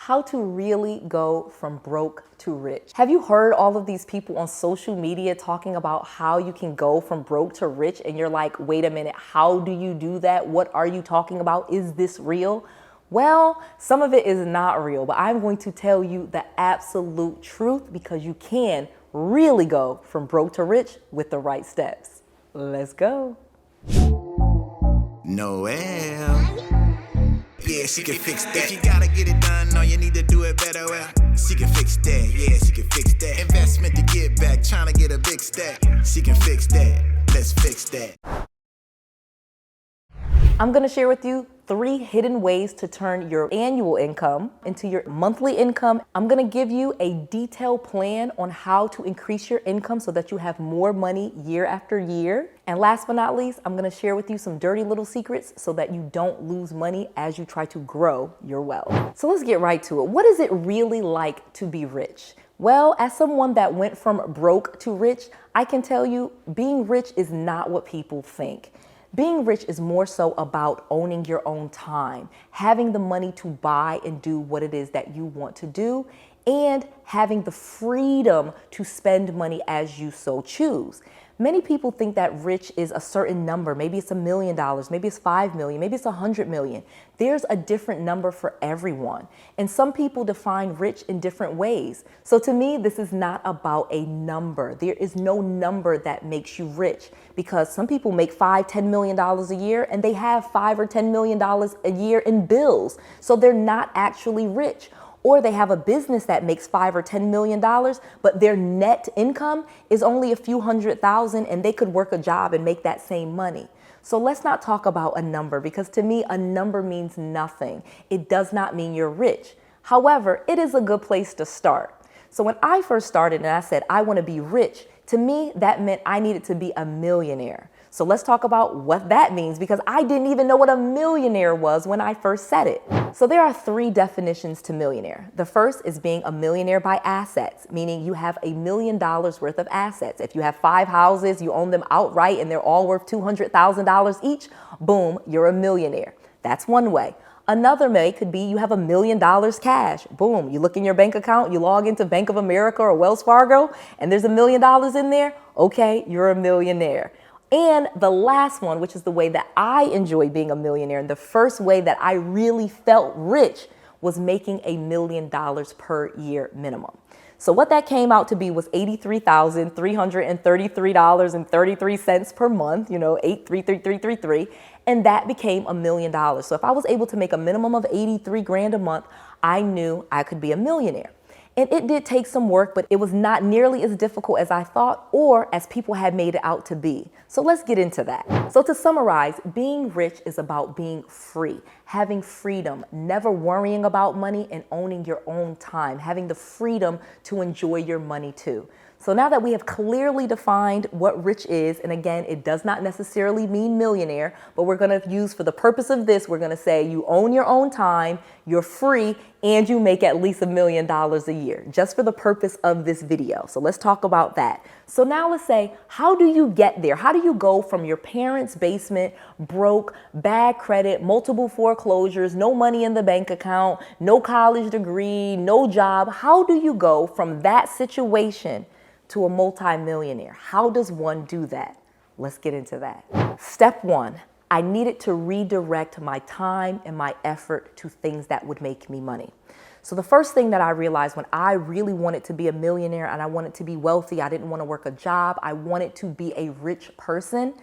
how to really go from broke to rich. Have you heard all of these people on social media talking about how you can go from broke to rich? And you're like, wait a minute, how do you do that? What are you talking about? Is this real? Well, some of it is not real, but I'm going to tell you the absolute truth because you can really go from broke to rich with the right steps. Let's go. Noel. Yeah, she can fix that. If you gotta get it done, no, you need to do it better. Well, she can fix that. Yeah, she can fix that. Investment to get back, trying to get a big stack. She can fix that. Let's fix that. I'm gonna share with you 3 hidden ways to turn your annual income into your monthly income. I'm gonna give you a detailed plan on how to increase your income so that you have more money year after year. And last but not least, I'm gonna share with you some dirty little secrets so that you don't lose money as you try to grow your wealth. So let's get right to it. What is it really like to be rich? Well, as someone that went from broke to rich, I can tell you being rich is not what people think. Being rich is more so about owning your own time, having the money to buy and do what it is that you want to do, and having the freedom to spend money as you so choose. Many people think that rich is a certain number. Maybe it's $1 million, maybe it's 5 million, maybe it's 100 million. There's a different number for everyone. And some people define rich in different ways. So to me, this is not about a number. There is no number that makes you rich because some people make $5–10 million a year and they have $5 or $10 million a year in bills. So they're not actually rich. Or they have a business that makes $5 or $10 million, but their net income is only a few $100,000 and they could work a job and make that same money. So let's not talk about a number because to me, a number means nothing. It does not mean you're rich. However, it is a good place to start. So when I first started and I said, I want to be rich, to me, that meant I needed to be a millionaire. So let's talk about what that means because I didn't even know what a millionaire was when I first said it. So there are 3 definitions to millionaire. The first is being a millionaire by assets, meaning you have $1 million worth of assets. If you have 5 houses, you own them outright and they're all worth $200,000 each, boom, you're a millionaire. That's one way. Another way could be you have $1 million cash. Boom, you look in your bank account, you log into Bank of America or Wells Fargo, and there's $1 million in there. Okay, you're a millionaire. And the last one, which is the way that I enjoy being a millionaire, and the first way that I really felt rich was making $1 million per year minimum. So what that came out to be was $83,333.33 per month, 8333333, and that became $1 million. So if I was able to make a minimum of 83 grand a month, I knew I could be a millionaire. And it did take some work, but it was not nearly as difficult as I thought or as people had made it out to be. So let's get into that. So to summarize, being rich is about being free, having freedom, never worrying about money and owning your own time, having the freedom to enjoy your money too. So now that we have clearly defined what rich is, and again, it does not necessarily mean millionaire, but we're going to use for the purpose of this, we're going to say you own your own time, you're free, and you make at least $1 million a year, just for the purpose of this video. So let's talk about that. So now let's say, how do you get there? How do you go from your parents' basement, broke, bad credit, multiple foreclosures, no money in the bank account, no college degree, no job? How do you go from that situation to a multi-millionaire? How does one do that? Let's get into that. Step 1, I needed to redirect my time and my effort to things that would make me money. So the first thing that I realized when I really wanted to be a millionaire and I wanted to be wealthy, I didn't want to work a job, I wanted to be a rich person,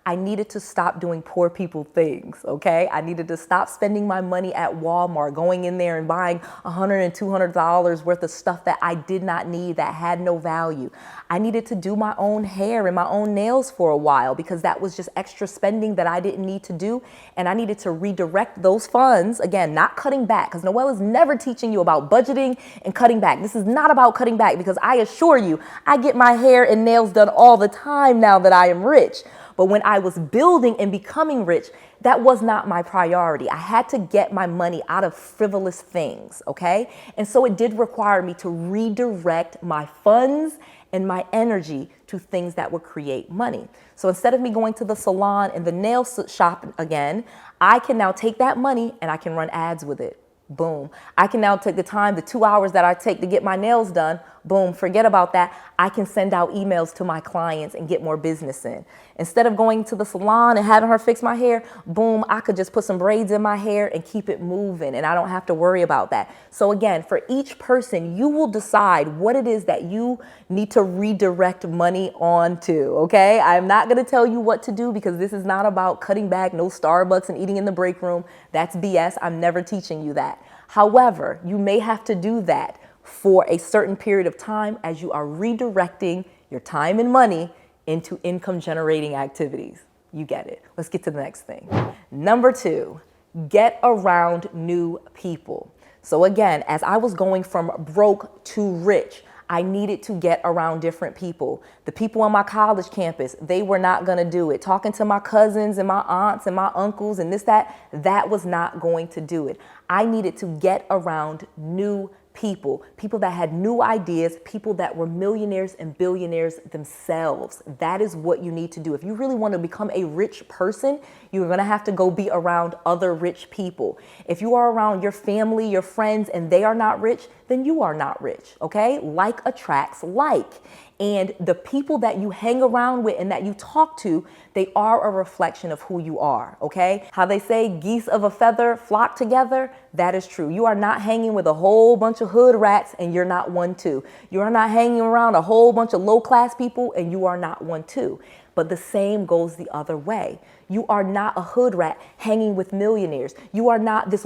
I needed to stop doing poor people things, okay? I needed to stop spending my money at Walmart, going in there and buying $100 and $200 worth of stuff that I did not need, that had no value. I needed to do my own hair and my own nails for a while because that was just extra spending that I didn't need to do. And I needed to redirect those funds, again, not cutting back, because Noelle is never teaching you about budgeting and cutting back. This is not about cutting back because I assure you, I get my hair and nails done all the time now that I am rich. But when I was building and becoming rich, that was not my priority. I had to get my money out of frivolous things, okay? And so it did require me to redirect my funds and my energy to things that would create money. So instead of me going to the salon and the nail shop again, I can now take that money and I can run ads with it. Boom. I can now take the time, the 2 hours that I take to get my nails done. Boom. Forget about that. I can send out emails to my clients and get more business in. Instead of going to the salon and having her fix my hair, boom, I could just put some braids in my hair and keep it moving, and I don't have to worry about that. So again, for each person, you will decide what it is that you need to redirect money onto, okay? I'm not going to tell you what to do because this is not about cutting back, no Starbucks and eating in the break room. That's BS. I'm never teaching you that. However, you may have to do that for a certain period of time as you are redirecting your time and money into income generating activities. You get it. Let's get to the next thing. Number 2, get around new people. So again, as I was going from broke to rich, I needed to get around different people. The people on my college campus, they were not going to do it. Talking to my cousins and my aunts and my uncles and that was not going to do it. I needed to get around new people that had new ideas, people that were millionaires and billionaires themselves. That is what you need to do. If you really want to become a rich person, you're going to have to go be around other rich people. If you are around your family, your friends, and they are not rich, then you are not rich, okay? Like attracts like. And the people that you hang around with and that you talk to, they are a reflection of who you are, okay? How they say geese of a feather flock together, that is true. You are not hanging with a whole bunch of hood rats and you're not one too. You are not hanging around a whole bunch of low-class people and you are not one too. But the same goes the other way. You are not a hood rat hanging with millionaires. You are not this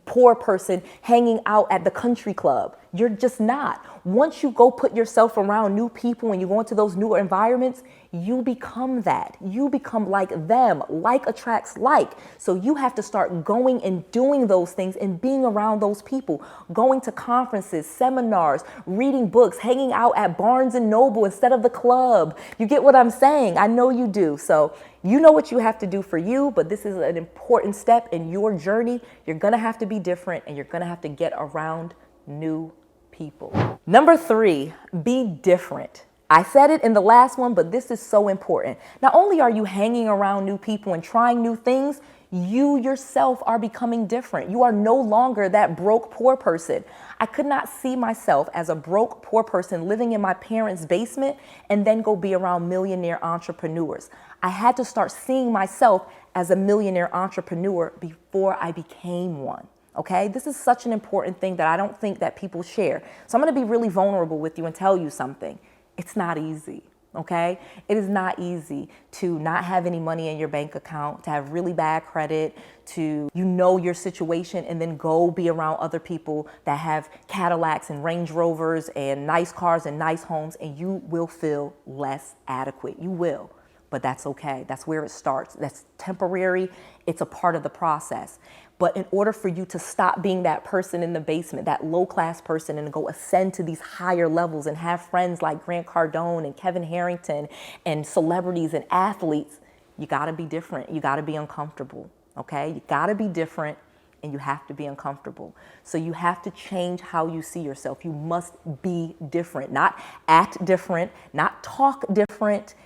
poor person hanging out at the country club. You're just not. Once you go put yourself around new people and you go into those newer environments, you become that. You become like them. Like attracts like. So you have to start going and doing those things and being around those people, going to conferences, seminars, reading books, hanging out at Barnes and Noble instead of the club. You get what I'm saying? I know you do. So you know what you have to do for you, but this is an important step in your journey. You're going to have to be different and you're going to have to get around new people. Number 3, be different. I said it in the last one, but this is so important. Not only are you hanging around new people and trying new things, you yourself are becoming different. You are no longer that broke, poor person. I could not see myself as a broke, poor person living in my parents' basement and then go be around millionaire entrepreneurs. I had to start seeing myself as a millionaire entrepreneur before I became one. Okay, this is such an important thing that I don't think that people share. So I'm going to be really vulnerable with you and tell you something. It's not easy. Okay, it is not easy to not have any money in your bank account, to have really bad credit, to your situation and then go be around other people that have Cadillacs and Range Rovers and nice cars and nice homes, and you will feel less adequate. You will. But that's okay. That's where it starts. That's temporary. It's a part of the process. But in order for you to stop being that person in the basement, that low-class person, and go ascend to these higher levels and have friends like Grant Cardone and Kevin Harrington and celebrities and athletes, you got to be different. You got to be uncomfortable, okay? You got to be different and you have to be uncomfortable. So you have to change how you see yourself. You must be different, not act different, not talk different,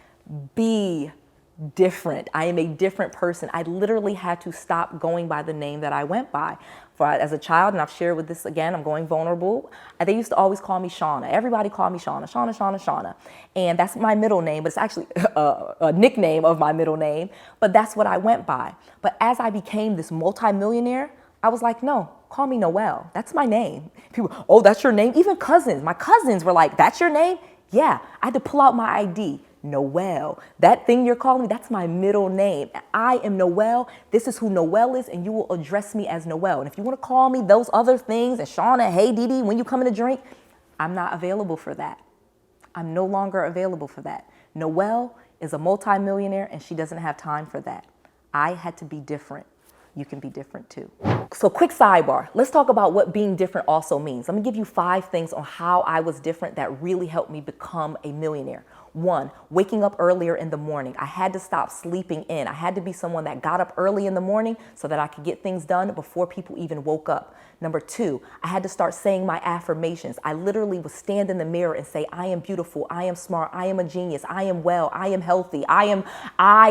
be different. I am a different person. I literally had to stop going by the name that I went by. As a child, and I've shared with this again, I'm going vulnerable. They used to always call me Shauna. Everybody called me Shauna, Shauna, Shauna, Shauna. And that's my middle name, but it's actually a nickname of my middle name. But that's what I went by. But as I became this multimillionaire, I was like, no, call me Noelle. That's my name. People, oh, that's your name? Even cousins. My cousins were like, that's your name? Yeah, I had to pull out my ID. Noelle. That thing you're calling me, that's my middle name. I am Noelle. This is who Noelle is, and you will address me as Noelle. And if you want to call me those other things, and Shauna, hey, Dee, when you come in to drink, I'm not available for that. I'm no longer available for that. Noelle is a multimillionaire, and she doesn't have time for that. I had to be different. You can be different too. So quick sidebar. Let's talk about what being different also means. Let me give you 5 things on how I was different that really helped me become a millionaire. 1, waking up earlier in the morning. I had to stop sleeping in. I had to be someone that got up early in the morning so that I could get things done before people even woke up. Number 2, I had to start saying my affirmations. I literally would stand in the mirror and say, I am beautiful, I am smart, I am a genius, I am well, I am healthy, I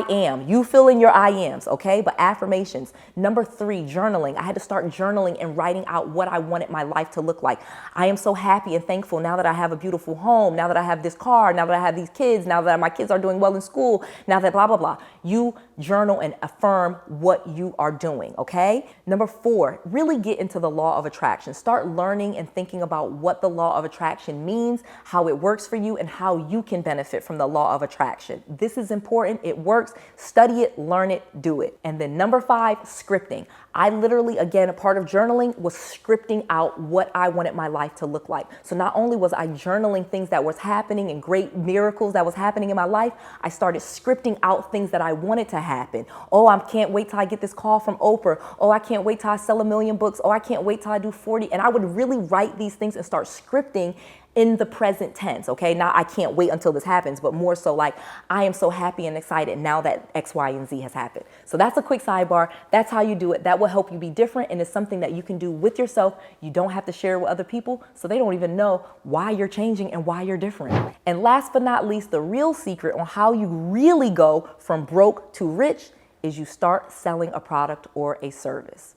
am. You fill in your I ams, okay? But affirmations. Number 3, journaling. I had to start journaling and writing out what I wanted my life to look like. I am so happy and thankful now that I have a beautiful home, now that I have this car, now that I have these kids, now that my kids are doing well in school, now that blah, blah, blah. You journal and affirm what you are doing, okay? Number 4, really get into the law of attraction. Start learning and thinking about what the law of attraction means, how it works for you, and how you can benefit from the law of attraction. This is important. It works. Study it, learn it, do it. And then number 5, scripting. I literally, again, a part of journaling was scripting out what I wanted my life to look like. So not only was I journaling things that was happening and great miracles that was happening in my life, I started scripting out things that I wanted to happen. Oh, I can't wait till I get this call from Oprah. Oh, I can't wait till I sell 1 million books. Oh, I can't wait till I do 40. And I would really write these things and start scripting in the present tense, okay? Not I can't wait until this happens, but more so like I am so happy and excited now that X, Y, and Z has happened. So that's a quick sidebar. That's how you do it. That will help you be different, and it's something that you can do with yourself. You don't have to share it with other people, so they don't even know why you're changing and why you're different. And last but not least, the real secret on how you really go from broke to rich is you start selling a product or a service.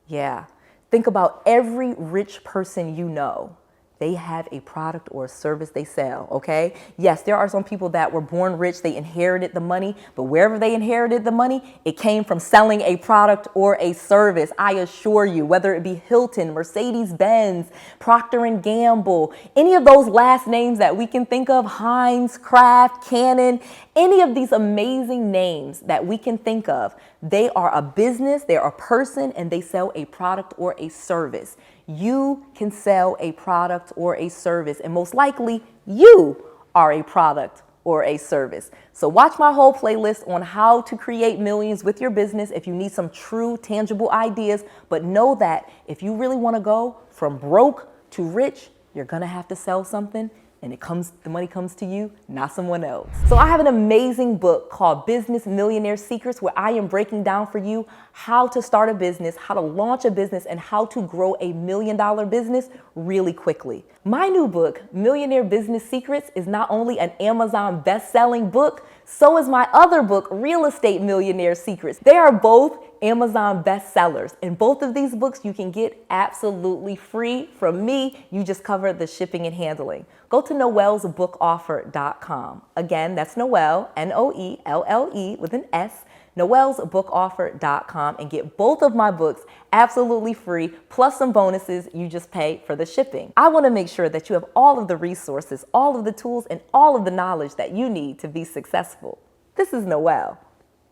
Yeah. Think about every rich person you know. They have a product or a service they sell, okay? Yes, there are some people that were born rich, they inherited the money, but wherever they inherited the money, it came from selling a product or a service. I assure you, whether it be Hilton, Mercedes-Benz, Procter & Gamble, any of those last names that we can think of, Heinz, Kraft, Canon, any of these amazing names that we can think of, they are a business, they're a person, and they sell a product or a service. You can sell a product or a service, and most likely you are a product or a service. So watch my whole playlist on how to create millions with your business if you need some true, tangible ideas. But know that if you really want to go from broke to rich, you're going to have to sell something. And the money comes to you, not someone else. So I have an amazing book called Business Millionaire Secrets, where I am breaking down for you how to start a business, how to launch a business, and how to grow a $1 million business really quickly. My new book, Millionaire Business Secrets, is not only an Amazon best-selling book, so is my other book, Real Estate Millionaire Secrets. They are both Amazon bestsellers. And both of these books you can get absolutely free from me. You just cover the shipping and handling. Go to noellsbookoffer.com. Again, that's Noelle, Noelle with an S, noellsbookoffer.com, and get both of my books absolutely free, plus some bonuses. You just pay for the shipping. I want to make sure that you have all of the resources, all of the tools, and all of the knowledge that you need to be successful. This is Noelle,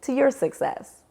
to your success.